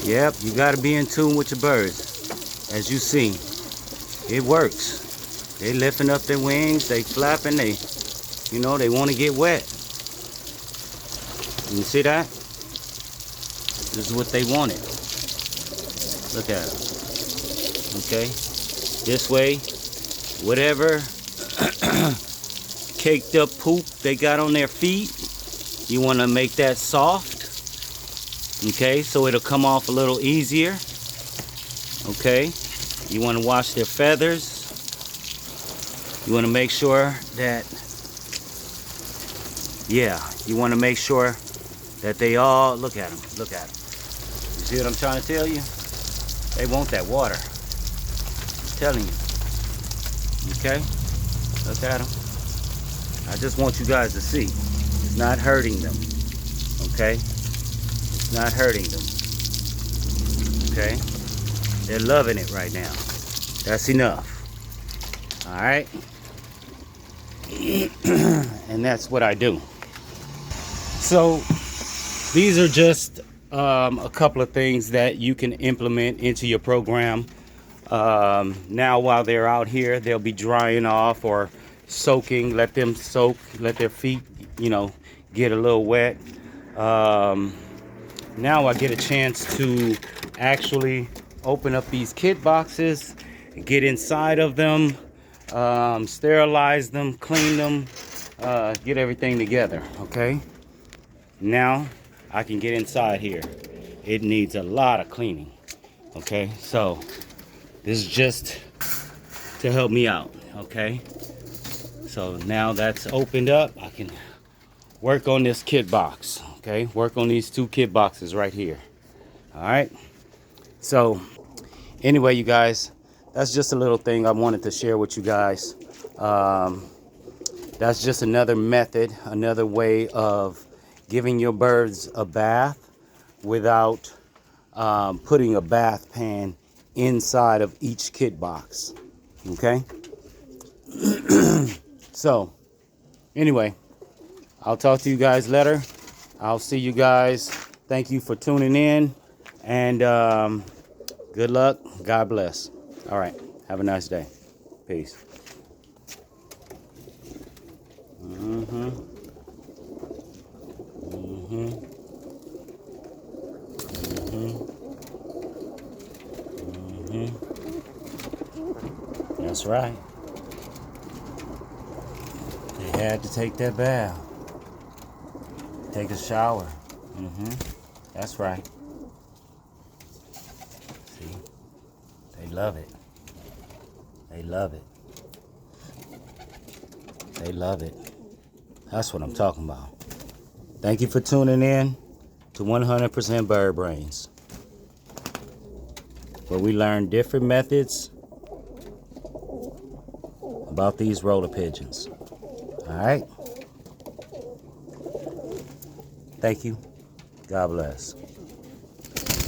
Yep, you got to be in tune with your birds. As you see, it works. They lifting up their wings, they flapping, they want to get wet. You see that? This is what they wanted. Look at them. Okay, this way, whatever caked up poop they got on their feet, you want to make that soft. Okay, so it'll come off a little easier. Okay, you want to wash their feathers. You want to make sure that, you want to make sure that they all, look at them. You see what I'm trying to tell you? They want that water. I'm telling you. Okay, look at them. I just want you guys to see. It's not hurting them. Okay? It's not hurting them. Okay? They're loving it right now. That's enough. Alright? And that's what I do. So, these are just a couple of things that you can implement into your program. Now while they're out here, they'll be drying off or soaking. Let them soak, let their feet, get a little wet. Now I get a chance to actually open up these kit boxes, get inside of them, sterilize them, clean them, get everything together. Okay, now I can get inside here. It needs a lot of cleaning. Okay, so this is just to help me out. Okay, so now that's opened up, I can work on this kit box. Okay, work on these two kit boxes right here. All right, so anyway, you guys, that's just a little thing I wanted to share with you guys. That's just another method, another way of giving your birds a bath without putting a bath pan inside of each kit box. Okay. So anyway, I'll talk to you guys later. I'll see you guys. Thank you for tuning in, and good luck. God bless. All right, have a nice day. Peace. That's right. They had to take that bath. Take a shower. That's right. See? They love it. They love it. They love it. That's what I'm talking about. Thank you for tuning in to 100% Bird Brains, where we learn different methods about these roller pigeons. All right? Thank you. God bless.